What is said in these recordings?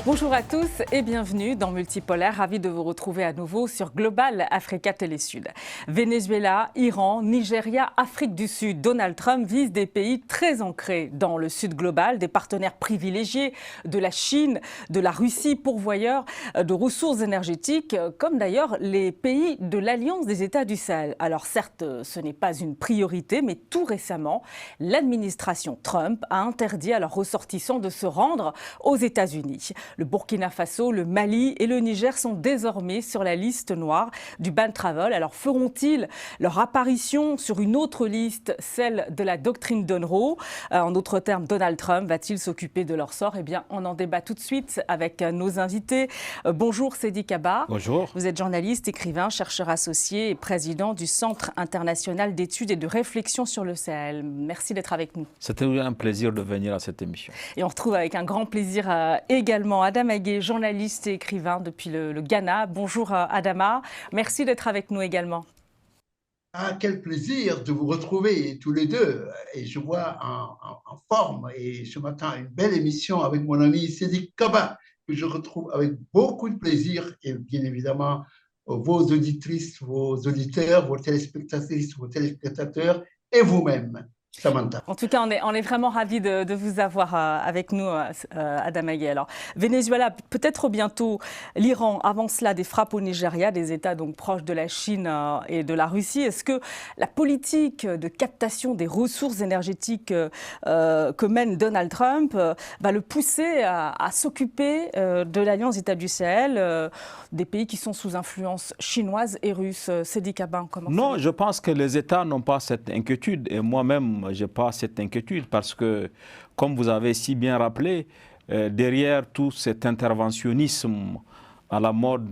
Bonjour à tous et bienvenue dans Multipolaire. Ravi de vous retrouver à nouveau sur Global Africa Télé Sud. Venezuela, Iran, Nigeria, Afrique du Sud. Donald Trump vise des pays très ancrés dans le Sud global, des partenaires privilégiés de la Chine, de la Russie, pourvoyeurs de ressources énergétiques, comme d'ailleurs les pays de l'Alliance des États du Sahel. Alors certes, ce n'est pas une priorité, mais tout récemment, l'administration Trump a interdit à leurs ressortissants de se rendre aux États-Unis. Le Burkina Faso, le Mali et le Niger sont désormais sur la liste noire du ban travel. Alors feront-ils leur apparition sur une autre liste, celle de la doctrine Monroe? En d'autres termes, Donald Trump va-t-il s'occuper de leur sort? Eh bien, on en débat tout de suite avec nos invités. Bonjour Seydi Kaba. Bonjour. Vous êtes journaliste, écrivain, chercheur associé et président du Centre international d'études et de réflexion sur le Sahel. Merci d'être avec nous. C'était un plaisir de venir à cette émission. Et on retrouve avec un grand plaisir également Adama Gueye, journaliste et écrivain depuis le Ghana. Bonjour Adama, merci d'être avec nous également. Ah, quel plaisir de vous retrouver tous les deux. Et je vois en forme, et ce matin, une belle émission avec mon ami Seydi Kaba, que je retrouve avec beaucoup de plaisir, et bien évidemment, vos auditrices, vos auditeurs, vos téléspectatrices, vos téléspectateurs, et vous-même, Samantha. En tout cas, on est vraiment ravis de vous avoir avec nous, Adama Gueye. Alors, Venezuela, peut-être bientôt l'Iran. Avant cela, des frappes au Nigeria, des États donc proches de la Chine et de la Russie. Est-ce que la politique de captation des ressources énergétiques que mène Donald Trump va le pousser à s'occuper de l'Alliance États du Sahel, des pays qui sont sous influence chinoise et russe? Seydi Kaba, comment? Non, je pense que les États n'ont pas cette inquiétude. Et moi-même, je n'ai pas cette inquiétude parce que, comme vous avez si bien rappelé, derrière tout cet interventionnisme à la mode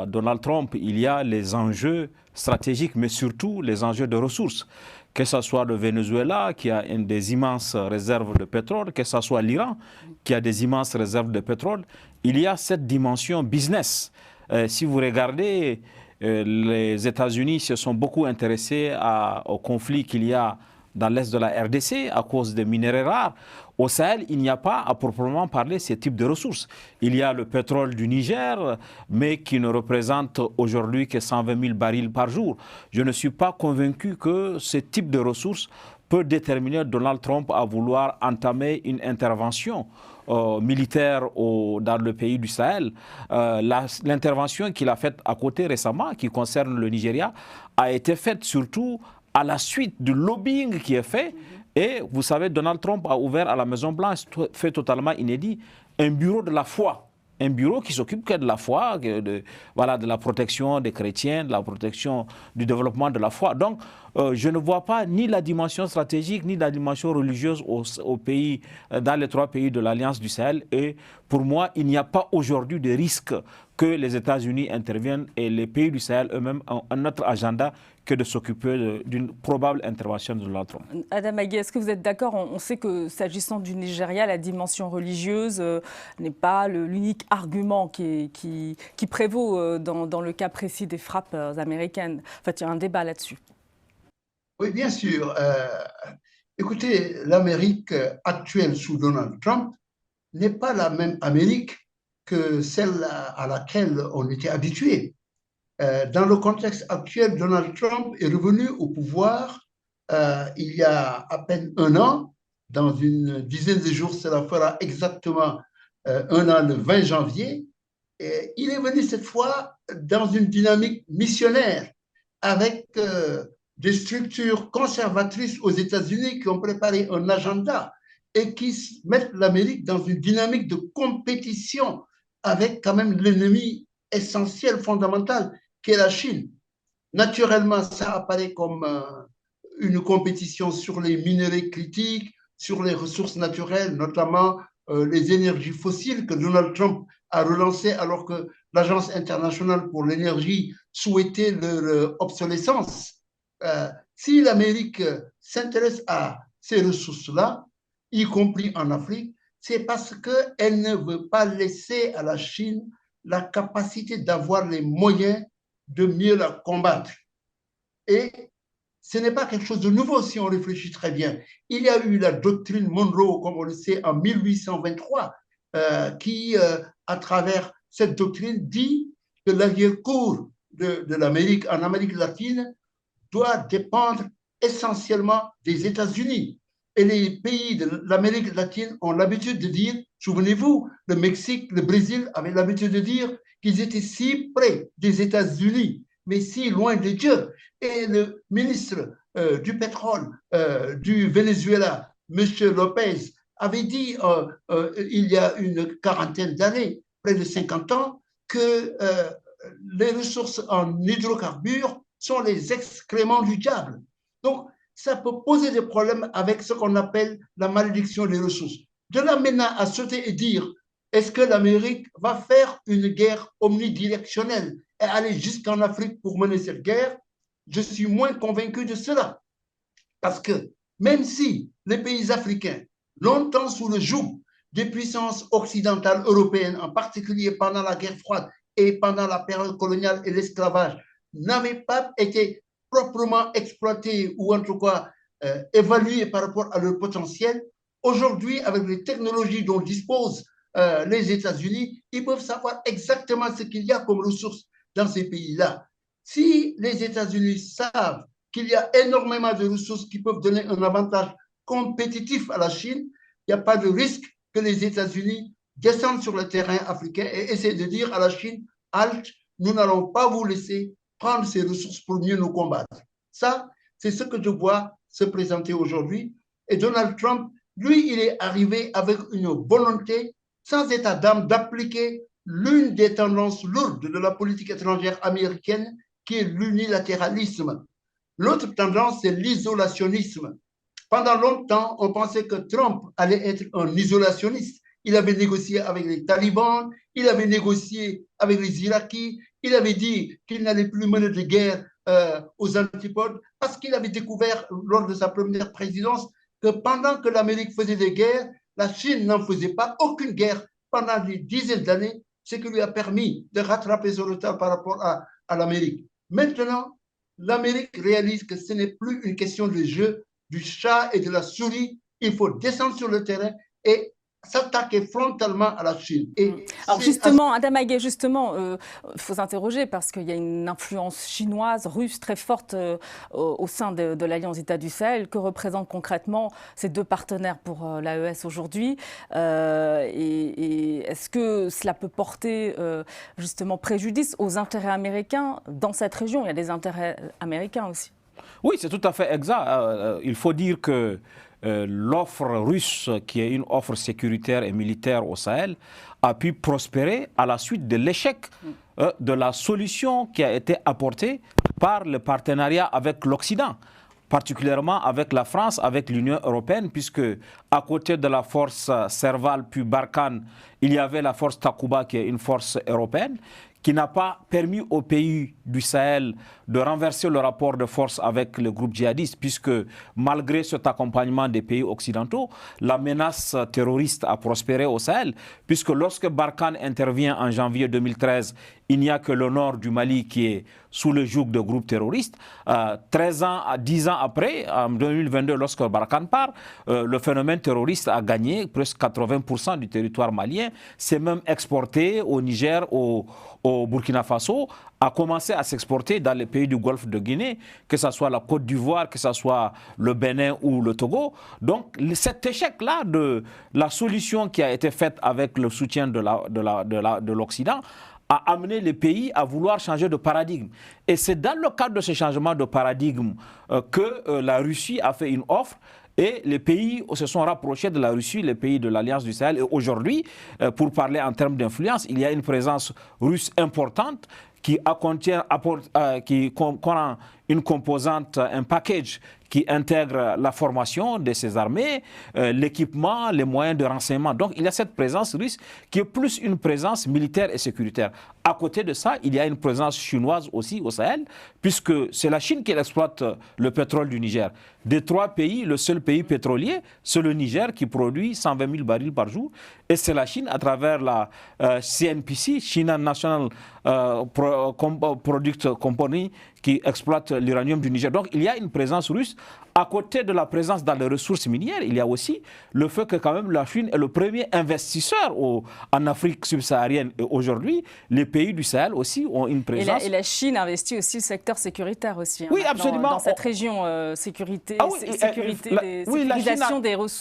Donald Trump, il y a les enjeux stratégiques, mais surtout les enjeux de ressources. Que ce soit le Venezuela, qui a des immenses réserves de pétrole, que ce soit l'Iran, qui a des immenses réserves de pétrole, il y a cette dimension business. Si vous regardez, les États-Unis se sont beaucoup intéressés au conflit qu'il y a dans l'est de la RDC à cause des minerais rares. Au Sahel, il n'y a pas à proprement parler ces types de ressources. Il y a le pétrole du Niger, mais qui ne représente aujourd'hui que 120 000 barils par jour. Je ne suis pas convaincu que ce type de ressources peut déterminer Donald Trump à vouloir entamer une intervention militaire dans le pays du Sahel. L'intervention qu'il a faite à côté récemment, qui concerne le Nigeria, a été faite surtout à la suite du lobbying qui est fait. Et vous savez, Donald Trump a ouvert à la Maison-Blanche, fait totalement inédit, un bureau de la foi. Un bureau qui s'occupe que de la foi, de la protection des chrétiens, de la protection du développement de la foi. Donc, je ne vois pas ni la dimension stratégique, ni la dimension religieuse dans les trois pays de l'Alliance du Sahel. Et pour moi, il n'y a pas aujourd'hui de risque que les États-Unis interviennent et les pays du Sahel eux-mêmes ont un autre agenda que de s'occuper d'une probable intervention de Donald Trump. Adama Gueye, est-ce que vous êtes d'accord? On sait que s'agissant du Nigeria, la dimension religieuse n'est pas l'unique argument qui prévaut dans le cas précis des frappes américaines. En fait, il y a un débat là-dessus. Oui, bien sûr. Écoutez, l'Amérique actuelle sous Donald Trump n'est pas la même Amérique que celle à laquelle on était habitué. Dans le contexte actuel, Donald Trump est revenu au pouvoir il y a à peine un an. Dans une dizaine de jours, cela fera exactement un an, le 20 janvier. Et il est venu cette fois dans une dynamique missionnaire avec des structures conservatrices aux États-Unis qui ont préparé un agenda et qui mettent l'Amérique dans une dynamique de compétition avec quand même l'ennemi essentiel, fondamental, qui est la Chine. Naturellement, ça apparaît comme une compétition sur les minerais critiques, sur les ressources naturelles, notamment les énergies fossiles que Donald Trump a relancées alors que l'Agence internationale pour l'énergie souhaitait leur obsolescence. Si l'Amérique s'intéresse à ces ressources-là, y compris en Afrique, c'est parce qu'elle ne veut pas laisser à la Chine la capacité d'avoir les moyens de mieux la combattre. Et ce n'est pas quelque chose de nouveau si on réfléchit très bien. Il y a eu la doctrine Monroe, comme on le sait, en 1823, qui, à travers cette doctrine, dit que l'arrière-cour de l'Amérique en Amérique latine doit dépendre essentiellement des États-Unis. Et les pays de l'Amérique latine ont l'habitude de dire, souvenez-vous, le Mexique, le Brésil avaient l'habitude de dire qu'ils étaient si près des États-Unis, mais si loin de Dieu. Et le ministre du pétrole du Venezuela, M. Lopez, avait dit il y a une quarantaine d'années, près de 50 ans, que les ressources en hydrocarbures sont les excréments du diable. Donc, ça peut poser des problèmes avec ce qu'on appelle la malédiction des ressources. De là maintenant à sauter et dire, est-ce que l'Amérique va faire une guerre omnidirectionnelle et aller jusqu'en Afrique pour mener cette guerre? Je suis moins convaincu de cela. Parce que même si les pays africains, longtemps sous le joug des puissances occidentales européennes, en particulier pendant la guerre froide et pendant la période coloniale et l'esclavage, n'avaient pas été proprement exploités ou en tout cas évalués par rapport à leur potentiel, aujourd'hui, avec les technologies dont disposent les États-Unis, ils peuvent savoir exactement ce qu'il y a comme ressources dans ces pays-là. Si les États-Unis savent qu'il y a énormément de ressources qui peuvent donner un avantage compétitif à la Chine, il n'y a pas de risque que les États-Unis descendent sur le terrain africain et essaient de dire à la Chine, halte, nous n'allons pas vous laisser prendre ces ressources pour mieux nous combattre. Ça, c'est ce que je vois se présenter aujourd'hui. Et Donald Trump, lui, il est arrivé avec une volonté sans état d'âme d'appliquer l'une des tendances lourdes de la politique étrangère américaine, qui est l'unilatéralisme. L'autre tendance, c'est l'isolationnisme. Pendant longtemps, on pensait que Trump allait être un isolationniste. Il avait négocié avec les talibans, il avait négocié avec les Irakiens, il avait dit qu'il n'allait plus mener de guerre aux antipodes, parce qu'il avait découvert lors de sa première présidence que pendant que l'Amérique faisait des guerres, la Chine n'en faisait pas aucune guerre pendant des dizaines d'années, ce qui lui a permis de rattraper son retard par rapport à l'Amérique. Maintenant, l'Amérique réalise que ce n'est plus une question de jeu du chat et de la souris. Il faut descendre sur le terrain et s'attaquer frontalement à la Chine. Alors justement, Adam Aguet, justement, il faut s'interroger parce qu'il y a une influence chinoise, russe très forte au sein de l'Alliance États du Sahel. Que représentent concrètement ces deux partenaires pour l'AES aujourd'hui et est-ce que cela peut porter justement préjudice aux intérêts américains dans cette région? Il y a des intérêts américains aussi. Oui, c'est tout à fait exact. Il faut dire que l'offre russe, qui est une offre sécuritaire et militaire au Sahel, a pu prospérer à la suite de l'échec de la solution qui a été apportée par le partenariat avec l'Occident, particulièrement avec la France, avec l'Union européenne, puisque à côté de la force Serval puis Barkhane, il y avait la force Takuba, qui est une force européenne, qui n'a pas permis aux pays du Sahel de renverser le rapport de force avec le groupe djihadiste, puisque malgré cet accompagnement des pays occidentaux, la menace terroriste a prospéré au Sahel, puisque lorsque Barkhane intervient en janvier 2013, il n'y a que le nord du Mali qui est sous le joug de groupes terroristes. 10 ans après, en 2022, lorsque Barkhane part, le phénomène terroriste a gagné presque 80% du territoire malien, s'est même exporté au Niger, au Burkina Faso, a commencé à s'exporter dans les pays du Golfe de Guinée, que ce soit la Côte d'Ivoire, que ce soit le Bénin ou le Togo. Donc cet échec-là de la solution qui a été faite avec le soutien de l'Occident a amené les pays à vouloir changer de paradigme. Et c'est dans le cadre de ce changement de paradigme que la Russie a fait une offre. Et les pays se sont rapprochés de la Russie, les pays de l'Alliance du Sahel. Et aujourd'hui, pour parler en termes d'influence, il y a une présence russe importante qui contient une composante, un package qui intègre la formation de ces armées, l'équipement, les moyens de renseignement. Donc il y a cette présence russe qui est plus une présence militaire et sécuritaire. À côté de ça, il y a une présence chinoise aussi au Sahel, puisque c'est la Chine qui exploite le pétrole du Niger. Des trois pays, le seul pays pétrolier, c'est le Niger qui produit 120 000 barils par jour. Et c'est la Chine, à travers la CNPC, China National Product Company, qui exploitent l'uranium du Niger. Donc il y a une présence russe. À côté de la présence dans les ressources minières, il y a aussi le fait que quand même la Chine est le premier investisseur en Afrique subsaharienne. Et aujourd'hui, les pays du Sahel aussi ont une présence. Et la Chine investit aussi le secteur sécuritaire aussi. Oui, absolument. Dans cette région, sécurité,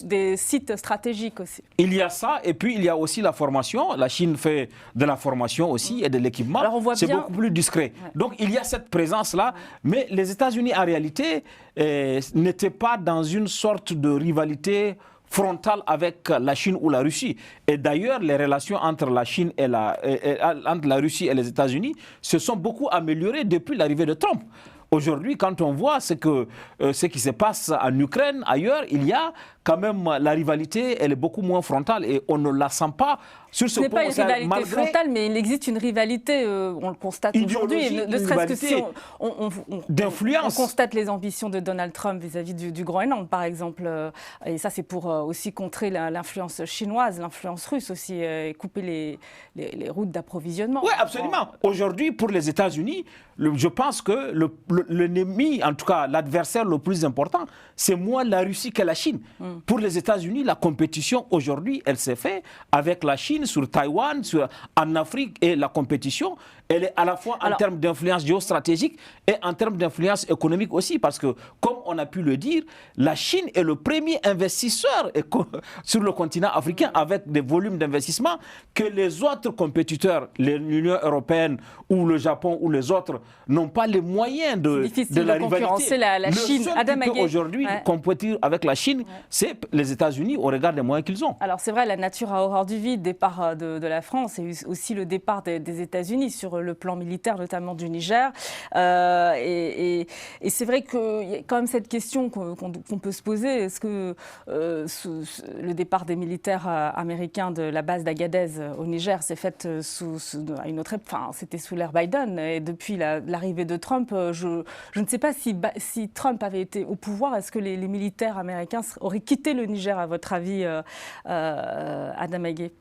des sites stratégiques aussi. Il y a ça, et puis il y a aussi la formation. La Chine fait de la formation aussi et de l'équipement. C'est beaucoup plus discret. Ouais. Donc il y a cette présence-là, mais les États-Unis en réalité n'étaient pas dans une sorte de rivalité frontale avec la Chine ou la Russie. Et d'ailleurs, les relations entre la Chine et entre la Russie et les États-Unis se sont beaucoup améliorées depuis l'arrivée de Trump. Aujourd'hui, quand on voit ce qui se passe en Ukraine, ailleurs, il y a quand même la rivalité, elle est beaucoup moins frontale et on ne la sent pas sur ce point. Ce n'est pas une rivalité frontale, mais il existe une rivalité, on le constate aujourd'hui, ne serait-ce que si on constate les ambitions de Donald Trump vis-à-vis du Groenland, par exemple. Et ça, c'est pour aussi contrer l'influence chinoise, l'influence russe aussi, et couper les routes d'approvisionnement. Oui, absolument. Aujourd'hui, pour les États-Unis, je pense que l'ennemi, en tout cas l'adversaire le plus important, c'est moins la Russie que la Chine. Pour les États-Unis, la compétition aujourd'hui, elle s'est faite avec la Chine sur Taïwan, en Afrique, et la compétition, elle est à la fois en termes d'influence géostratégique et en termes d'influence économique aussi, parce que, comme on a pu le dire, la Chine est le premier investisseur sur le continent africain avec des volumes d'investissement que les autres compétiteurs, l'Union européenne ou le Japon ou les autres, n'ont pas les moyens de la rivalité. La Chine. Le seul qui peut aujourd'hui compétir avec la Chine, c'est les États-Unis au regard des moyens qu'ils ont. Alors c'est vrai, la nature a horreur du vide, départ de la France et aussi le départ des États-Unis sur le plan militaire, notamment du Niger. Et c'est vrai qu'il y a quand même cette question qu'on peut se poser. Est-ce que le départ des militaires américains de la base d'Agadez au Niger s'est fait à une autre époque, c'était sous l'ère Biden, et depuis l'arrivée de Trump, je ne sais pas si Trump avait été au pouvoir, est-ce que les militaires américains auraient quitté le Niger, à votre avis, Adam Agué?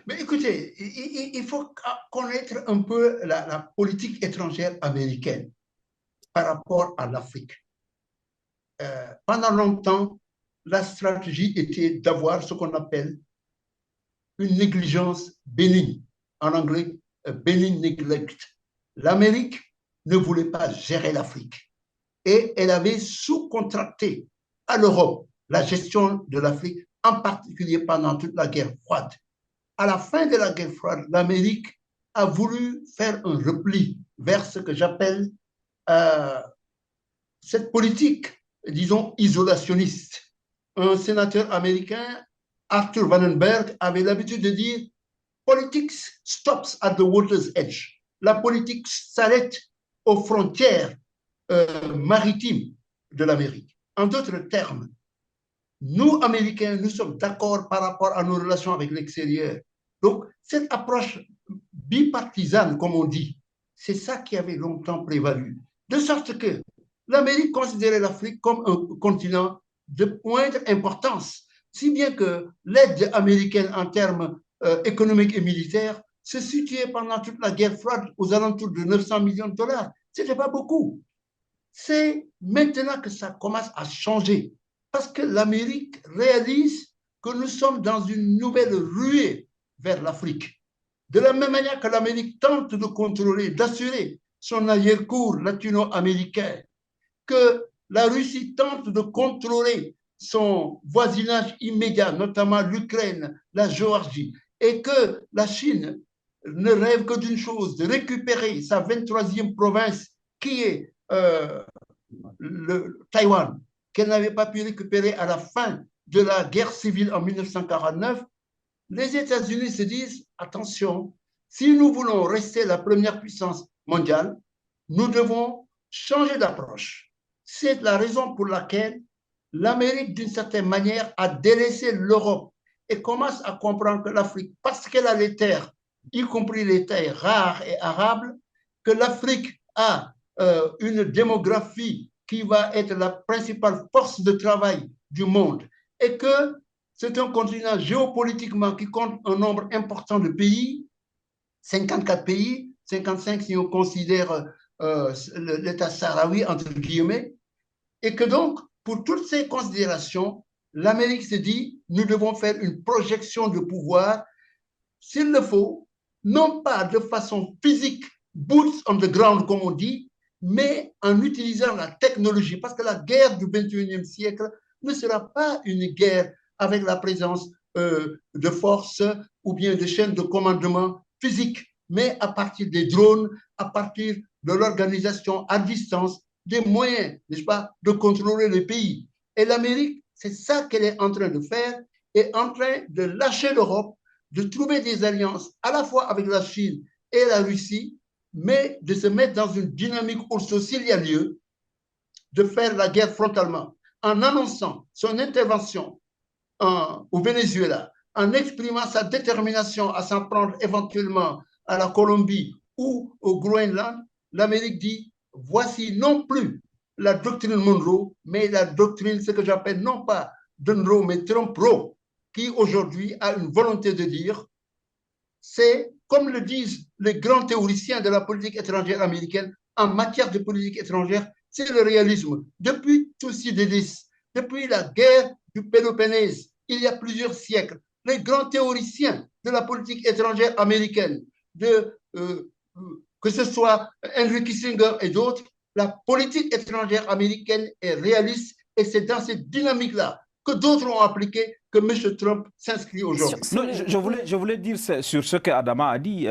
Mais écoutez, il faut connaître un peu la politique étrangère américaine par rapport à l'Afrique. Pendant longtemps, la stratégie était d'avoir ce qu'on appelle une négligence bénigne. En anglais, benign neglect. L'Amérique ne voulait pas gérer l'Afrique et elle avait sous-contracté à l'Europe la gestion de l'Afrique, en particulier pendant toute la guerre froide. À la fin de la guerre froide, l'Amérique a voulu faire un repli vers ce que j'appelle cette politique, disons, isolationniste. Un sénateur américain, Arthur Vandenberg, avait l'habitude de dire « Politics stops at the water's edge ». La politique s'arrête aux frontières maritimes de l'Amérique. En d'autres termes, nous, Américains, nous sommes d'accord par rapport à nos relations avec l'extérieur. Donc, cette approche bipartisane, comme on dit, c'est ça qui avait longtemps prévalu. De sorte que l'Amérique considérait l'Afrique comme un continent de moindre importance, si bien que l'aide américaine en termes économiques et militaires se situait pendant toute la guerre froide aux alentours de 900 millions de dollars. Ce n'était pas beaucoup. C'est maintenant que ça commence à changer, parce que l'Amérique réalise que nous sommes dans une nouvelle ruée vers l'Afrique. De la même manière que l'Amérique tente de contrôler, d'assurer son arrière-cour latino-américain, que la Russie tente de contrôler son voisinage immédiat, notamment l'Ukraine, la Géorgie, et que la Chine ne rêve que d'une chose, de récupérer sa 23e province qui est le Taïwan, qu'elle n'avait pas pu récupérer à la fin de la guerre civile en 1949, les États-Unis se disent, attention, si nous voulons rester la première puissance mondiale, nous devons changer d'approche. C'est la raison pour laquelle l'Amérique, d'une certaine manière, a délaissé l'Europe et commence à comprendre que l'Afrique, parce qu'elle a les terres, y compris les terres rares et arables, que l'Afrique a une démographie qui va être la principale force de travail du monde et que c'est un continent géopolitiquement qui compte un nombre important de pays, 54 pays, 55 si on considère l'État sahraoui, entre guillemets, et que donc, pour toutes ces considérations, l'Amérique se dit, nous devons faire une projection de pouvoir, s'il le faut, non pas de façon physique, boots on the ground, comme on dit, mais en utilisant la technologie, parce que la guerre du 21e siècle ne sera pas une guerre avec la présence de forces ou bien de chaînes de commandement physiques, mais à partir des drones, à partir de l'organisation à distance, des moyens, n'est-ce pas, de contrôler le pays. Et l'Amérique, c'est ça qu'elle est en train de faire, est en train de lâcher l'Europe, de trouver des alliances à la fois avec la Chine et la Russie, mais de se mettre dans une dynamique aussi s'il y a lieu, de faire la guerre frontalement, en annonçant son intervention au Venezuela, en exprimant sa détermination à s'en prendre éventuellement à la Colombie ou au Groenland. L'Amérique dit, voici non plus la doctrine Monroe, mais la doctrine, ce que j'appelle non pas Monroe, mais Trump-Roe, qui aujourd'hui a une volonté de dire, c'est, comme le disent les grands théoriciens de la politique étrangère américaine, en matière de politique étrangère, c'est le réalisme. Depuis Thucydides, depuis la guerre du Péloponnèse, il y a plusieurs siècles, les grands théoriciens de la politique étrangère américaine, que ce soit Henry Kissinger et d'autres, la politique étrangère américaine est réaliste et c'est dans cette dynamique-là que d'autres ont appliqué que M. Trump s'inscrit aujourd'hui. Je voulais dire sur ce que Adama a dit,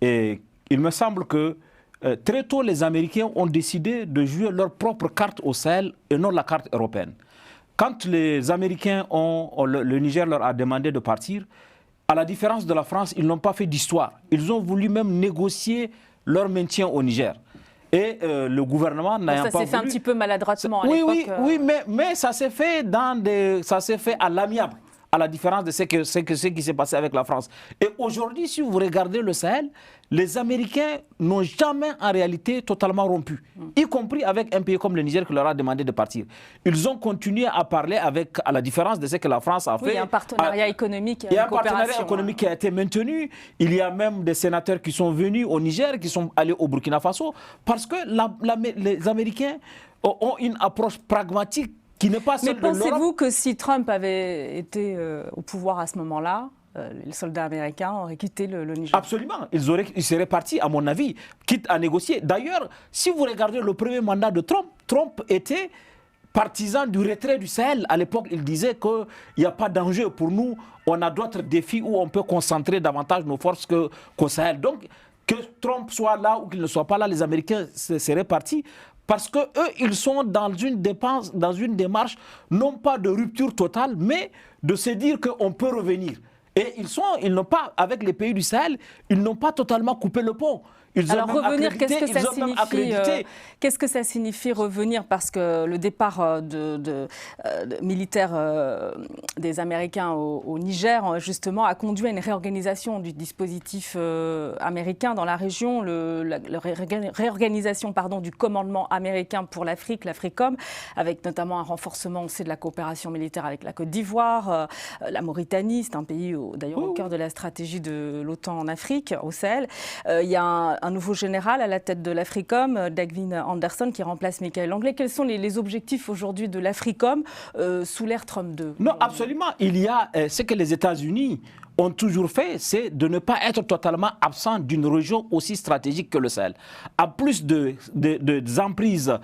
et il me semble que très tôt les Américains ont décidé de jouer leur propre carte au Sahel et non la carte européenne. Quand les Américains le Niger leur a demandé de partir, à la différence de la France, ils n'ont pas fait d'histoire. Ils ont voulu même négocier leur maintien au Niger. Et le gouvernement n'ayant pas voulu... Ça s'est fait un petit peu maladroitement à l'époque. Oui, mais ça s'est fait à l'amiable, à la différence de ce qui s'est passé avec la France. Et aujourd'hui, si vous regardez le Sahel, les Américains n'ont jamais en réalité totalement rompu, y compris avec un pays comme le Niger qui leur a demandé de partir. Ils ont continué à parler à la différence de ce que la France a fait. Oui, il y a un partenariat économique. Il y a un partenariat économique qui a été maintenu. Il y a même des sénateurs qui sont venus au Niger, qui sont allés au Burkina Faso, parce que les Américains ont une approche pragmatique qui n'est pas celle de l'Europe. Mais pensez-vous que si Trump avait été au pouvoir à ce moment-là, les soldats américains auraient quitté le Niger? Absolument. Ils seraient partis, à mon avis, quitte à négocier. D'ailleurs, si vous regardez le premier mandat de Trump, Trump était partisan du retrait du Sahel. À l'époque, il disait qu'il n'y a pas d'enjeu pour nous. On a d'autres défis où on peut concentrer davantage nos forces qu'au Sahel. Donc, que Trump soit là ou qu'il ne soit pas là, les Américains seraient partis. Parce qu'eux, ils sont dans une démarche, non pas de rupture totale, mais de se dire qu'on peut revenir. Et ils n'ont pas, avec les pays du Sahel, ils n'ont pas totalement coupé le pont. Alors revenir, qu'est-ce que ça signifie qu'est-ce que ça signifie revenir? Parce que le départ militaire des Américains au Niger, justement, a conduit à une réorganisation du dispositif américain dans la région, la réorganisation du commandement américain pour l'Afrique, l'Africom, avec notamment un renforcement aussi de la coopération militaire avec la Côte d'Ivoire, la Mauritanie, c'est un pays d'ailleurs au cœur de la stratégie de l'OTAN en Afrique, au Sahel. Il y a un nouveau général à la tête de l'Africom, Dagvin Anderson, qui remplace Michael Langley. Quels sont les objectifs aujourd'hui de l'Africom sous l'ère Trump 2? Non, absolument. Il y a ce que les États-Unis ont toujours fait, c'est de ne pas être totalement absent d'une région aussi stratégique que le Sahel. À plus d'emprises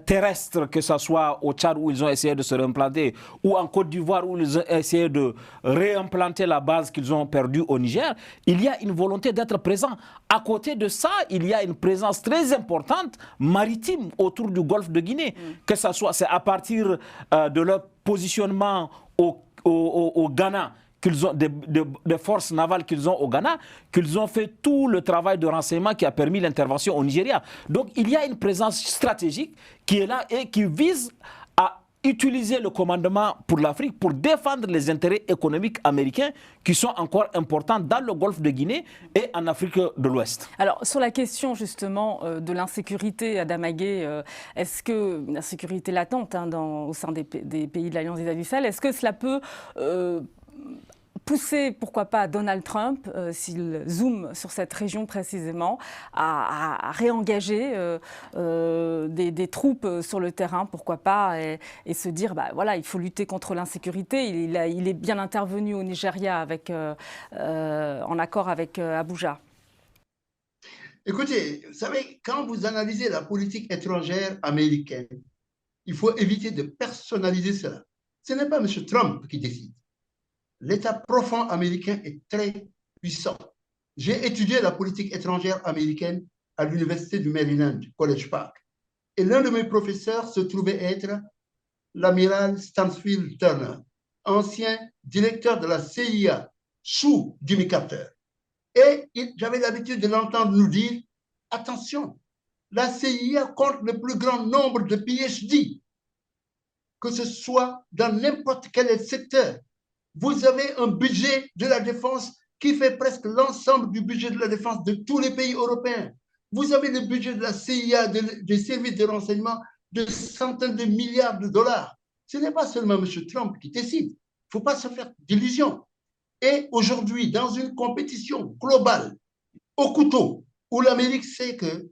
terrestres, que ce soit au Tchad où ils ont essayé de se réimplanter, ou en Côte d'Ivoire où ils ont essayé de réimplanter la base qu'ils ont perdue au Niger, il y a une volonté d'être présent. À côté de ça, il y a une présence très importante maritime autour du golfe de Guinée. Que ce soit, c'est à partir de leur positionnement au Ghana, qu'ils ont des forces navales qu'ils ont au Ghana, qu'ils ont fait tout le travail de renseignement qui a permis l'intervention au Nigeria. Donc il y a une présence stratégique qui est là et qui vise à utiliser le commandement pour l'Afrique pour défendre les intérêts économiques américains qui sont encore importants dans le golfe de Guinée et en Afrique de l'Ouest. Alors sur la question justement de l'insécurité, Adama Gueye, est-ce que l'insécurité latente au sein des pays de l'Alliance des États du Sahel, est-ce que cela peut pousser, pourquoi pas, Donald Trump, s'il zoome sur cette région précisément, à réengager des troupes sur le terrain, pourquoi pas, et se dire, bah, voilà, il faut lutter contre l'insécurité. Il est bien intervenu au Nigeria en accord avec Abuja. Écoutez, vous savez, quand vous analysez la politique étrangère américaine, il faut éviter de personnaliser cela. Ce n'est pas M. Trump qui décide. L'État profond américain est très puissant. J'ai étudié la politique étrangère américaine à l'Université du Maryland, College Park. Et l'un de mes professeurs se trouvait être l'amiral Stansfield Turner, ancien directeur de la CIA sous Jimmy Carter. Et j'avais l'habitude de l'entendre nous dire, attention, la CIA compte le plus grand nombre de PhD, que ce soit dans n'importe quel secteur. Vous avez un budget de la défense qui fait presque l'ensemble du budget de la défense de tous les pays européens. Vous avez le budget de la CIA, des services de renseignement, de centaines de milliards de dollars. Ce n'est pas seulement M. Trump qui décide. Il ne faut pas se faire d'illusions. Et aujourd'hui, dans une compétition globale, au couteau, où l'Amérique sait qu'il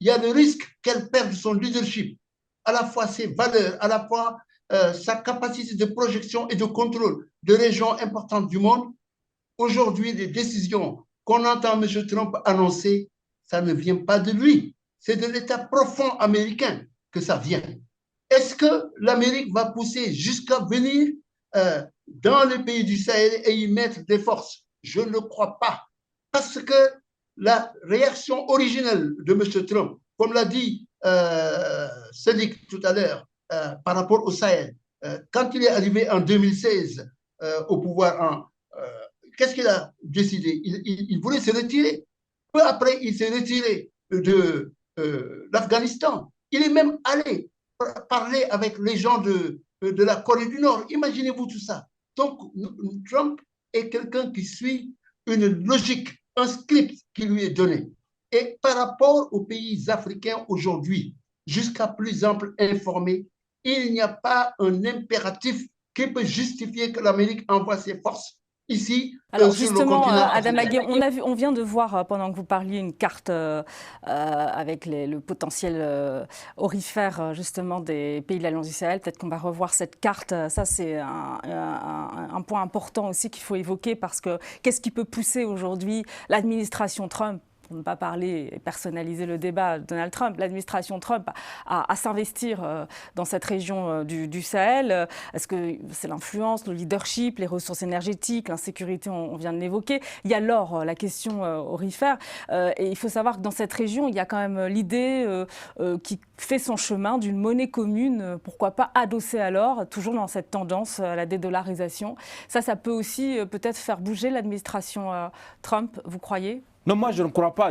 y a le risque qu'elle perde son leadership, à la fois ses valeurs, à la fois sa capacité de projection et de contrôle de régions importantes du monde, aujourd'hui, les décisions qu'on entend M. Trump annoncer, ça ne vient pas de lui. C'est de l'État profond américain que ça vient. Est-ce que l'Amérique va pousser jusqu'à venir dans les pays du Sahel et y mettre des forces? Je ne le crois pas. Parce que la réaction originelle de M. Trump, comme l'a dit Sadiq tout à l'heure, par rapport au Sahel, quand il est arrivé en 2016 au pouvoir, qu'est-ce qu'il a décidé? Il voulait se retirer. Peu après, il s'est retiré de l'Afghanistan. Il est même allé parler avec les gens de la Corée du Nord. Imaginez-vous tout ça. Donc, Trump est quelqu'un qui suit une logique, un script qui lui est donné. Et par rapport aux pays africains aujourd'hui, jusqu'à plus ample informé, il n'y a pas un impératif qui peut justifier que l'Amérique envoie ses forces ici. Alors justement, Adam Aguirre, on vient de voir, pendant que vous parliez, une carte avec le potentiel aurifère justement des pays de l'Alliance du Sahel. Peut-être qu'on va revoir cette carte. Ça, c'est un point important aussi qu'il faut évoquer, parce que qu'est-ce qui peut pousser aujourd'hui l'administration Trump, pour ne pas parler et personnaliser le débat, Donald Trump, l'administration Trump à s'investir dans cette région du Sahel? Est-ce que c'est l'influence, le leadership, les ressources énergétiques, l'insécurité, on vient de l'évoquer. Il y a l'or, la question aurifère. Et il faut savoir que dans cette région, il y a quand même l'idée qui fait son chemin d'une monnaie commune, pourquoi pas adossée à l'or, toujours dans cette tendance à la dédollarisation. Ça peut aussi peut-être faire bouger l'administration Trump, vous croyez ? Non, moi je ne crois pas.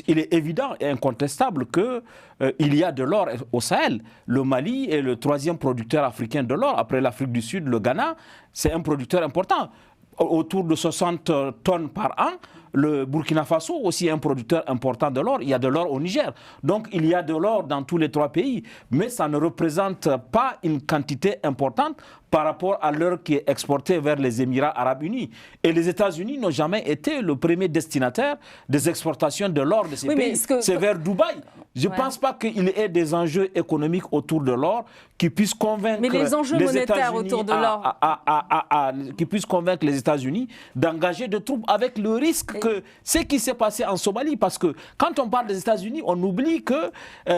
Il est évident et incontestable qu'il y a de l'or au Sahel. Le Mali est le troisième producteur africain de l'or. Après l'Afrique du Sud, le Ghana, c'est un producteur important. Autour de 60 tonnes par an. Le Burkina Faso aussi est un producteur important de l'or. Il y a de l'or au Niger. Donc il y a de l'or dans tous les trois pays. Mais ça ne représente pas une quantité importante par rapport à l'or qui est exporté vers les Émirats arabes unis. Et les États-Unis n'ont jamais été le premier destinataire des exportations de l'or de ces pays. C'est vers Dubaï. Je ne pense pas qu'il y ait des enjeux économiques autour de l'or qui puissent convaincre les enjeux monétaires autour de l'or, qui puissent convaincre les États-Unis d'engager des troupes, avec le risque que ce qui s'est passé en Somalie. Parce que quand on parle des États-Unis, on oublie que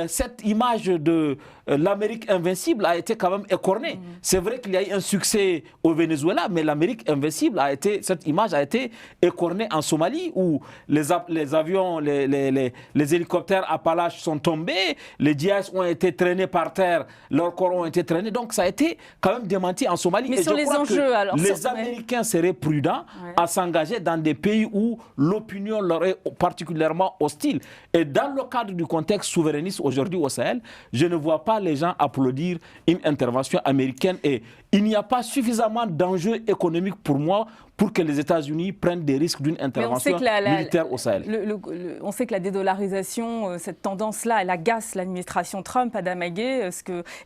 cette image de l'Amérique invincible a été quand même écornée. C'est vrai qu'il y a eu un succès au Venezuela, mais l'Amérique invincible cette image a été écornée en Somalie, où les avions, les hélicoptères Appalaches sont tombés, les djihadistes ont été traînés par terre, leurs corps ont été traînés. Donc ça a été quand même démenti en Somalie. Mais sur les enjeux, alors, les Américains seraient prudents à s'engager dans des pays où l'opinion leur est particulièrement hostile. Et dans le cadre du contexte souverainiste aujourd'hui au Sahel, je ne vois pas les gens applaudir une intervention américaine. Et il n'y a pas suffisamment d'enjeux économiques pour moi pour que les États-Unis prennent des risques d'une intervention militaire au Sahel. On sait que la dédollarisation, cette tendance-là, elle agace l'administration Trump, Adama Gaye,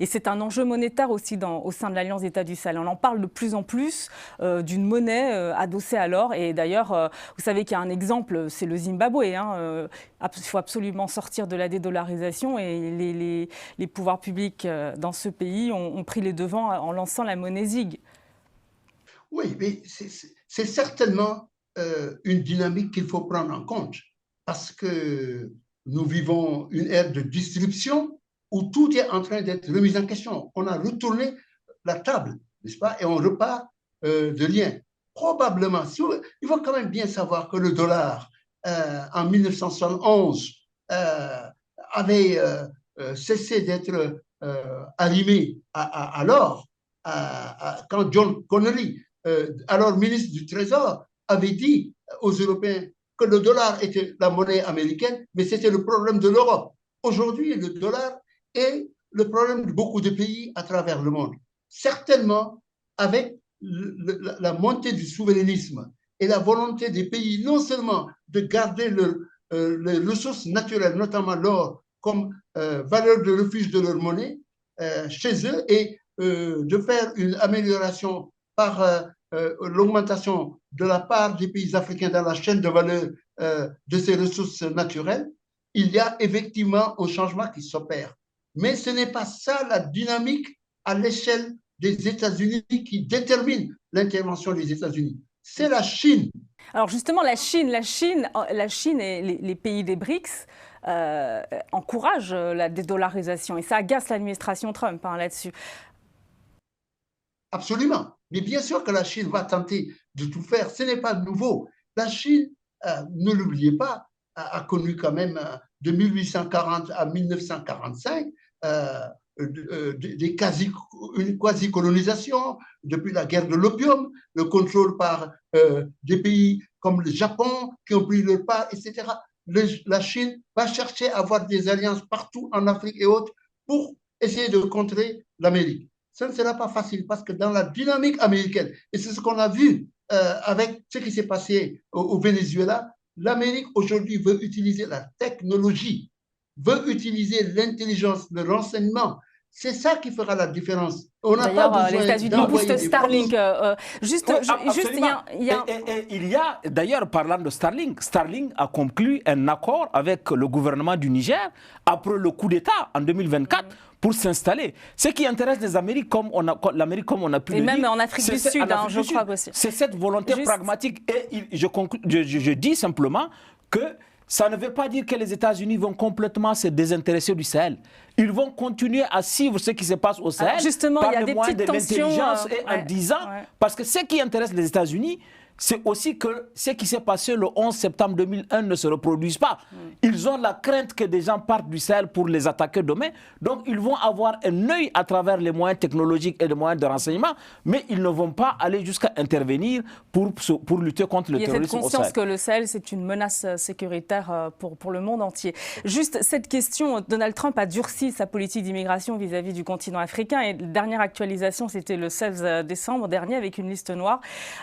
et c'est un enjeu monétaire aussi au sein de l'Alliance d'États du Sahel. On en parle de plus en plus d'une monnaie adossée à l'or. Et d'ailleurs, vous savez qu'il y a un exemple, c'est le Zimbabwe. Il faut absolument sortir de la dédollarisation et les pouvoirs publics dans ce pays ont pris les devants en lançant la monnaie ZiG. Oui, mais c'est certainement une dynamique qu'il faut prendre en compte parce que nous vivons une ère de disruption où tout est en train d'être remis en question. On a retourné la table, n'est-ce pas? Et on repart de rien. Probablement, il faut quand même bien savoir que le dollar, en 1971, avait cessé d'être arrimé à l'or quand John Connolly, alors ministre du Trésor, avait dit aux Européens que le dollar était la monnaie américaine, mais c'était le problème de l'Europe. Aujourd'hui, le dollar est le problème de beaucoup de pays à travers le monde. Certainement, avec la montée du souverainisme et la volonté des pays non seulement de garder les ressources naturelles, notamment l'or, comme valeur de refuge de leur monnaie chez eux et de faire une amélioration par l'augmentation de la part des pays africains dans la chaîne de valeur de ces ressources naturelles, il y a effectivement un changement qui s'opère. Mais ce n'est pas ça la dynamique à l'échelle des États-Unis qui détermine l'intervention des États-Unis. C'est la Chine. Alors justement, la Chine et les pays des BRICS encouragent la dédollarisation et ça agace l'administration Trump là-dessus. Absolument. Mais bien sûr que la Chine va tenter de tout faire. Ce n'est pas nouveau. La Chine, ne l'oubliez pas, a connu quand même de 1840 à 1945 une quasi-colonisation depuis la guerre de l'opium, le contrôle par des pays comme le Japon qui ont pris leur part, etc. La Chine va chercher à avoir des alliances partout en Afrique et autres pour essayer de contrer l'Amérique. Ça ne sera pas facile parce que dans la dynamique américaine, et c'est ce qu'on a vu avec ce qui s'est passé au Venezuela, l'Amérique aujourd'hui veut utiliser la technologie, veut utiliser l'intelligence, le renseignement. C'est ça qui fera la différence. D'ailleurs, les États-Unis boostent Starlink. Il y a, d'ailleurs, parlant de Starlink, Starlink a conclu un accord avec le gouvernement du Niger après le coup d'État en 2024 pour s'installer. Ce qui intéresse les Amériques, l'Amérique, comme on a pu le dire, et même en Afrique du Sud, je crois aussi. C'est cette volonté pragmatique. Et je dis simplement que ça ne veut pas dire que les États-Unis vont complètement se désintéresser du Sahel. Ils vont continuer à suivre ce qui se passe au Sahel par le moyen de l'intelligence et en disant, parce que ce qui intéresse les États-Unis, c'est aussi que ce qui s'est passé le 11 septembre 2001 ne se reproduise pas. Ils ont la crainte que des gens partent du Sahel pour les attaquer demain. Donc, ils vont avoir un œil à travers les moyens technologiques et les moyens de renseignement, mais ils ne vont pas aller jusqu'à intervenir pour lutter contre le terrorisme au Sahel. Il y a cette conscience que le Sahel, c'est une menace sécuritaire pour le monde entier. Juste cette question, Donald Trump a durci sa politique d'immigration vis-à-vis du continent africain. Et la dernière actualisation, c'était le 16 décembre dernier, avec une liste noire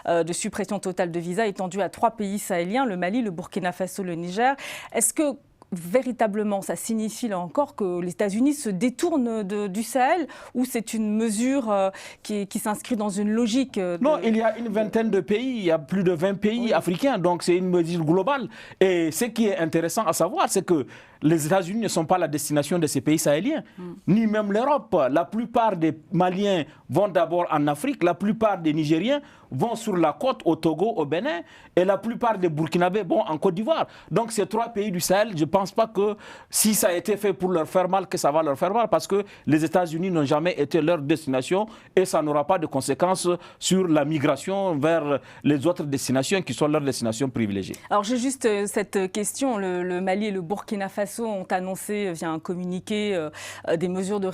de suppression totale de visas étendue à 3 pays sahéliens, le Mali, le Burkina Faso, le Niger. Est-ce que véritablement ça signifie là encore que les États-Unis se détournent du Sahel ou c'est une mesure qui s'inscrit dans une logique Non, il y a une vingtaine de pays, il y a plus de 20 pays africains, donc c'est une mesure globale. Et ce qui est intéressant à savoir, c'est que les États-Unis ne sont pas la destination de ces pays sahéliens, ni même l'Europe. La plupart des Maliens vont d'abord en Afrique, la plupart des Nigériens vont sur la côte au Togo, au Bénin, et la plupart des Burkinabés vont en Côte d'Ivoire. Donc ces 3 pays du Sahel, je ne pense pas que si ça a été fait pour leur faire mal, que ça va leur faire mal, parce que les États-Unis n'ont jamais été leur destination et ça n'aura pas de conséquences sur la migration vers les autres destinations qui sont leurs destinations privilégiées. Alors j'ai juste cette question, le Mali et le Burkina Faso Faso ont annoncé via un communiqué des mesures de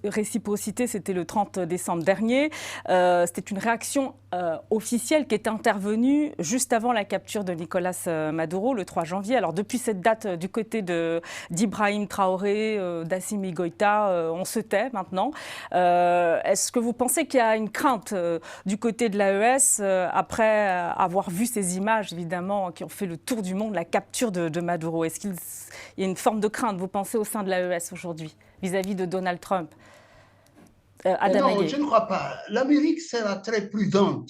réciprocité. C'était le 30 décembre dernier. C'était une réaction officielle qui est intervenue juste avant la capture de Nicolas Maduro, le 3 janvier. Alors depuis cette date, du côté d'Ibrahim Traoré, d'Assimi Goïta, on se tait maintenant. Est-ce que vous pensez qu'il y a une crainte du côté de l'AES après avoir vu ces images, évidemment, qui ont fait le tour du monde, la capture de Maduro? Est-ce qu'il y a une forme de crainte, vous pensez, au sein de l'AES aujourd'hui, vis-à-vis de Donald Trump? Non, je ne crois pas. L'Amérique sera très prudente.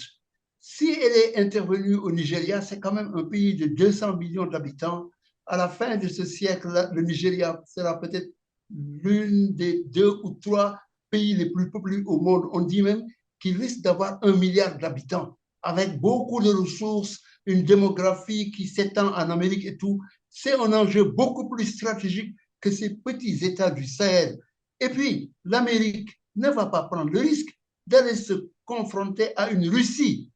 Si elle est intervenue au Nigeria, c'est quand même un pays de 200 millions d'habitants. À la fin de ce siècle, le Nigeria sera peut-être l'une des 2 ou 3 pays les plus peuplés au monde. On dit même qu'il risque d'avoir 1 milliard d'habitants, avec beaucoup de ressources, une démographie qui s'étend en Amérique et tout. C'est un enjeu beaucoup plus stratégique que ces petits États du Sahel. Et puis, l'Amérique ne va pas prendre le risque d'aller se confronter à une Russie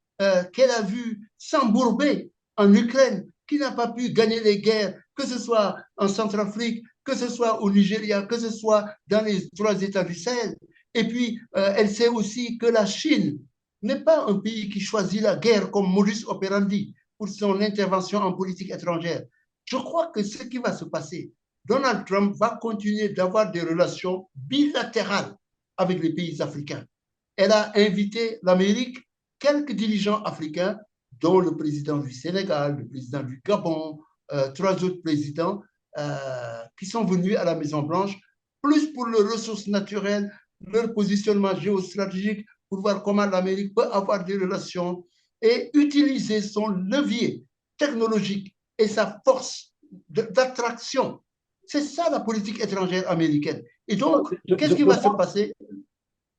qu'elle a vue s'embourber en Ukraine, qui n'a pas pu gagner les guerres, que ce soit en Centrafrique, que ce soit au Nigeria, que ce soit dans les 3 États du Sahel. Et puis, elle sait aussi que la Chine n'est pas un pays qui choisit la guerre comme modus operandi pour son intervention en politique étrangère. Je crois que ce qui va se passer, Donald Trump va continuer d'avoir des relations bilatérales avec les pays africains. Elle a invité l'Amérique, quelques dirigeants africains, dont le président du Sénégal, le président du Gabon, 3 autres présidents qui sont venus à la Maison-Blanche, plus pour leurs ressources naturelles, leur positionnement géostratégique, pour voir comment l'Amérique peut avoir des relations et utiliser son levier technologique et sa force d'attraction. C'est ça la politique étrangère américaine. Et donc, qu'est-ce qui va se passer?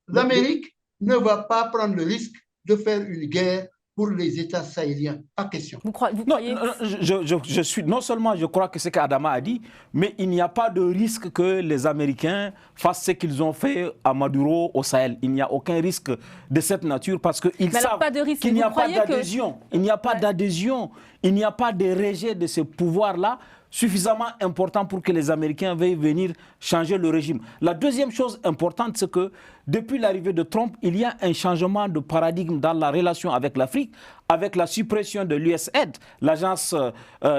L'Amérique ne va pas prendre le risque de faire une guerre pour les États sahéliens. Pas question. Vous croyez je suis, non seulement je crois que c'est ce qu'Adama a dit, mais il n'y a pas de risque que les Américains fassent ce qu'ils ont fait à Maduro au Sahel. Il n'y a aucun risque de cette nature parce qu'ils savent qu'il n'y a pas d'adhésion. Il n'y a pas d'adhésion. Il n'y a pas de rejet de ce pouvoir-là suffisamment important pour que les Américains veuillent venir changer le régime. La deuxième chose importante, c'est que depuis l'arrivée de Trump, il y a un changement de paradigme dans la relation avec l'Afrique, avec la suppression de l'USAID, l'agence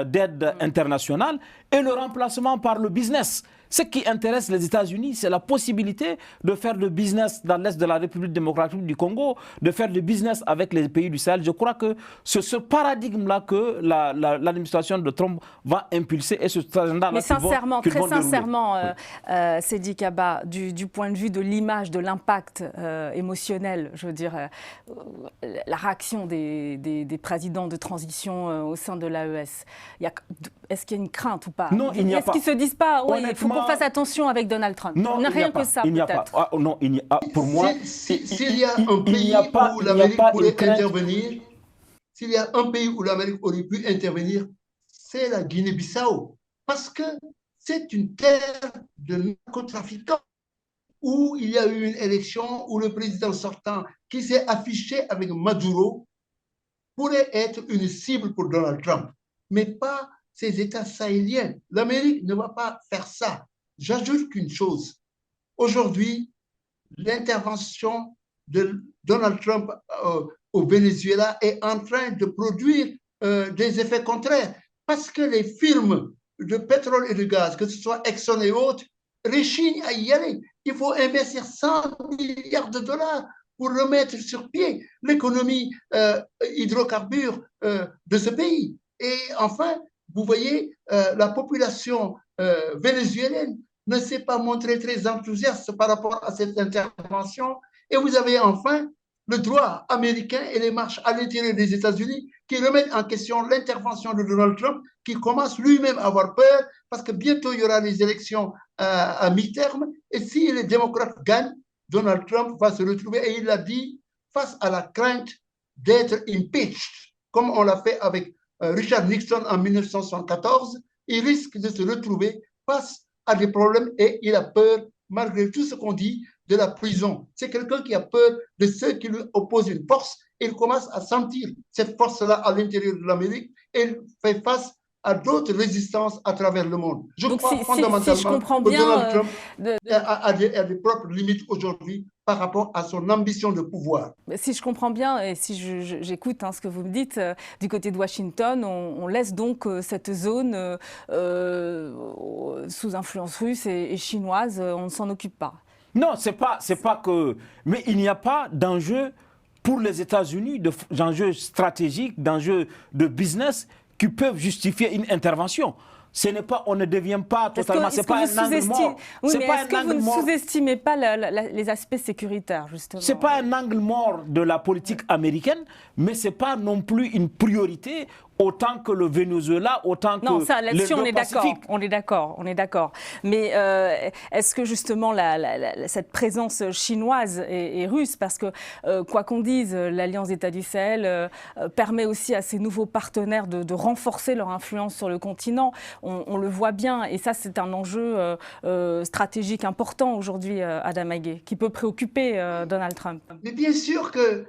d'aide internationale, et le remplacement par le business. Ce qui intéresse les États-Unis, c'est la possibilité de faire du business dans l'Est de la République démocratique du Congo, de faire du business avec les pays du Sahel. Je crois que c'est ce paradigme-là que l'administration de Trump va impulser et ce agenda-là. Mais sincèrement, très sincèrement, Sédi Kaba, du point de vue de l'image, de l'impact émotionnel, je veux dire, la réaction des présidents de transition au sein de l'AES, est-ce qu'il y a une crainte ou pas? Non, il n'y a pas. Est-ce qu'ils ne se disent pas, oui, il faut qu'on fasse attention avec Donald Trump? Non, rien que ça, il n'y a pas. Ah, non, il n'y a, pour moi, s'il y a un pays où l'Amérique pourrait intervenir, s'il y a un pays où l'Amérique aurait pu intervenir, c'est la Guinée-Bissau. Parce que c'est une terre de narcotrafiquants où il y a eu une élection où le président sortant qui s'est affiché avec Maduro pourrait être une cible pour Donald Trump, mais pas ces États sahéliens. L'Amérique ne va pas faire ça. J'ajoute qu'une chose. Aujourd'hui, l'intervention de Donald Trump au Venezuela est en train de produire des effets contraires parce que les firmes de pétrole et de gaz, que ce soit Exxon et autres, rechignent à y aller. Il faut investir 100 milliards de dollars pour remettre sur pied l'économie hydrocarbure de ce pays. Et enfin, vous voyez, la population vénézuélienne ne s'est pas montrée très enthousiaste par rapport à cette intervention. Et vous avez enfin le droit américain et les marches à l'intérieur des États-Unis qui remettent en question l'intervention de Donald Trump, qui commence lui-même à avoir peur parce que bientôt il y aura les élections à mi-terme. Et si les démocrates gagnent, Donald Trump va se retrouver, et il l'a dit, face à la crainte d'être impeached, comme on l'a fait avec Richard Nixon en 1974. Il risque de se retrouver face à des problèmes et il a peur, malgré tout ce qu'on dit, de la prison. C'est quelqu'un qui a peur de ceux qui lui opposent une force. Il commence à sentir cette force-là à l'intérieur de l'Amérique et il fait face à d'autres résistances à travers le monde. Je Donc, crois si fondamentalement je comprends que bien, Donald Trump a des propres limites aujourd'hui par rapport à son ambition de pouvoir. si je comprends bien et si j'écoute ce que vous me dites, du côté de Washington, on laisse donc cette zone sous influence russe et chinoise, on ne s'en occupe pas. Non, c'est pas que... Mais il n'y a pas d'enjeu pour les États-Unis, d'enjeux stratégiques, d'enjeux de business qui peuvent justifier une intervention. Ce n'est pas, on ne devient pas totalement, c'est pas un angle mort. Oui, mais est-ce que vous ne sous-estimez pas les aspects sécuritaires, justement? C'est pas un angle mort de la politique américaine, mais c'est pas non plus une priorité autant que le Venezuela, autant que là-dessus on est d'accord. Mais est-ce que justement cette présence chinoise et russe, parce que quoi qu'on dise, l'Alliance d'États du Sahel permet aussi à ces nouveaux partenaires de renforcer leur influence sur le continent. On le voit bien, et ça c'est un enjeu stratégique important aujourd'hui, Adam Agué, qui peut préoccuper Donald Trump. Mais bien sûr que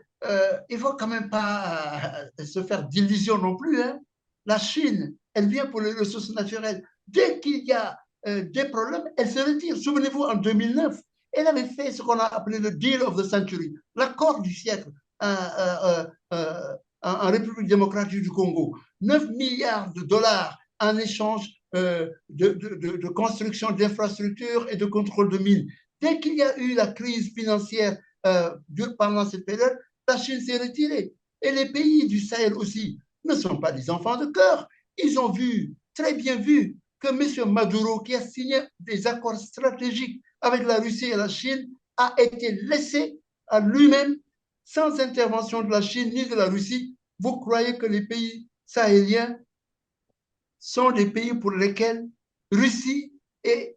il ne faut quand même pas se faire d'illusions non plus. Hein. La Chine, elle vient pour les ressources naturelles. Dès qu'il y a des problèmes, elle se retire. Souvenez-vous, en 2009, elle avait fait ce qu'on a appelé le Deal of the Century, l'accord du siècle en République démocratique du Congo. 9 milliards de dollars en échange de construction d'infrastructures et de contrôle de mines. Dès qu'il y a eu la crise financière pendant cette période, la Chine s'est retirée. Et les pays du Sahel aussi ne sont pas des enfants de cœur. Ils ont vu, très bien vu, que M. Maduro, qui a signé des accords stratégiques avec la Russie et la Chine, a été laissé à lui-même, sans intervention de la Chine ni de la Russie. Vous croyez que les pays sahéliens sont des pays pour lesquels Russie et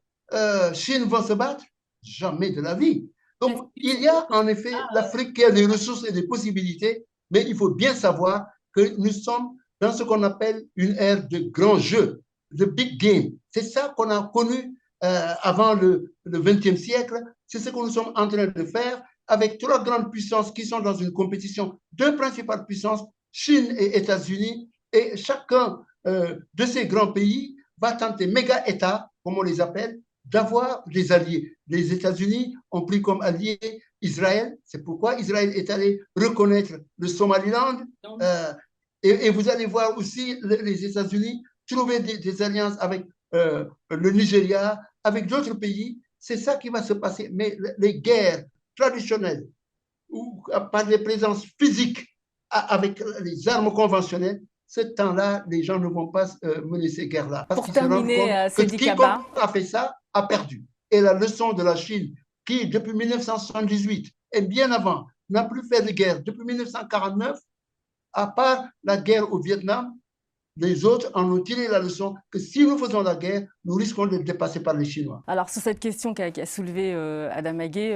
Chine vont se battre? Jamais de la vie. Donc, il y a en effet l'Afrique qui a des ressources et des possibilités, mais il faut bien savoir que nous sommes dans ce qu'on appelle une ère de grands jeux, de big game. C'est ça qu'on a connu avant le XXe siècle. C'est ce que nous sommes en train de faire avec trois grandes puissances qui sont dans une compétition, deux principales puissances, Chine et États-Unis, et chacun de ces grands pays va tenter, méga-États, comme on les appelle, d'avoir des alliés. Les États-Unis ont pris comme allié Israël. C'est pourquoi Israël est allé reconnaître le Somaliland. Et vous allez voir aussi les États-Unis trouver des alliances avec le Nigeria, avec d'autres pays. C'est ça qui va se passer. Mais les guerres traditionnelles, ou par des présences physiques avec les armes conventionnelles, ce temps-là, les gens ne vont pas mener ces guerres-là. Parce qu'ils se rendent compte que quiconque a fait ça a perdu. Et la leçon de la Chine, qui depuis 1978 et bien avant, n'a plus fait de guerre depuis 1949, à part la guerre au Vietnam, les autres en ont tiré la leçon que si nous faisons la guerre, nous risquons d'être dépassés par les Chinois. Alors, sur cette question qu'a soulevée Adam Agué,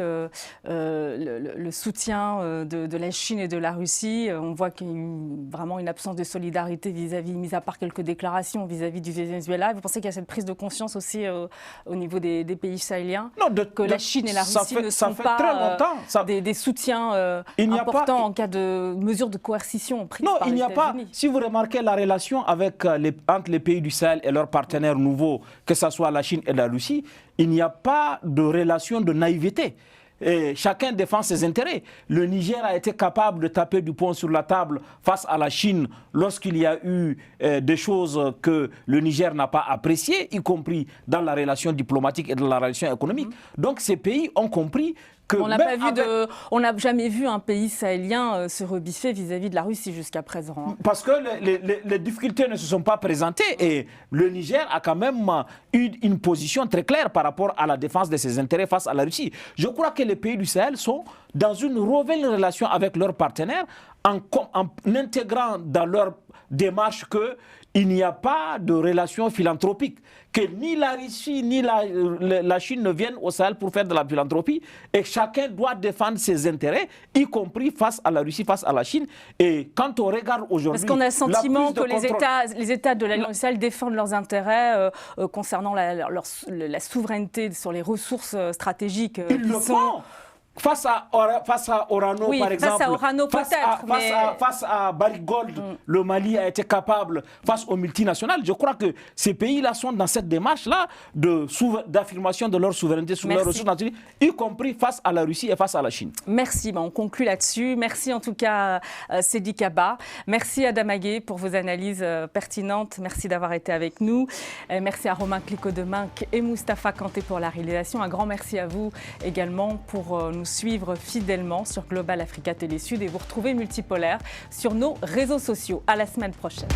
le soutien de la Chine et de la Russie, on voit qu'il y a vraiment une absence de solidarité mis à part quelques déclarations vis-à-vis du Venezuela. Vous pensez qu'il y a cette prise de conscience aussi au niveau des pays sahéliens? Non, que la Chine et la Russie ne sont pas des soutiens importants en cas de mesures de coercition prises par les États-Unis? Non, il n'y a pas. Si vous remarquez la relation entre les pays du Sahel et leurs partenaires nouveaux, que ce soit la Chine et la Russie, il n'y a pas de relation de naïveté. Et chacun défend ses intérêts. Le Niger a été capable de taper du poing sur la table face à la Chine lorsqu'il y a eu des choses que le Niger n'a pas appréciées, y compris dans la relation diplomatique et dans la relation économique. Donc ces pays ont compris que... On n'a jamais vu un pays sahélien se rebiffer vis-à-vis de la Russie jusqu'à présent. Hein. Parce que les difficultés ne se sont pas présentées et le Niger a quand même eu une position très claire par rapport à la défense de ses intérêts face à la Russie. Je crois que les pays du Sahel sont dans une nouvelle relation avec leurs partenaires en intégrant dans leur démarche qu'il n'y a pas de relation philanthropique, que ni la Russie ni la Chine ne viennent au Sahel pour faire de la philanthropie et chacun doit défendre ses intérêts, y compris face à la Russie, face à la Chine. Et quand on regarde aujourd'hui... Parce qu'on a le sentiment que les États de l'Alliance du Sahel défendent leurs intérêts concernant la souveraineté sur les ressources stratégiques. Ils le font. Face à Orano, oui, par exemple, face à Orano peut-être, face à Barrick Gold, le Mali a été capable, face aux multinationales. Je crois que ces pays-là sont dans cette démarche-là d'affirmation de leur souveraineté sur leurs ressources naturelles, y compris face à la Russie et face à la Chine. Merci, on conclut là-dessus. Merci en tout cas Seydi Kaba. Merci Adama Gueye pour vos analyses pertinentes. Merci d'avoir été avec nous. Merci à Romain Clicquot-Deminck et Moustapha Kanté pour la réalisation. Un grand merci à vous également pour nous suivre fidèlement sur Global Africa Télé Sud et vous retrouver Multipolaire sur nos réseaux sociaux. À la semaine prochaine.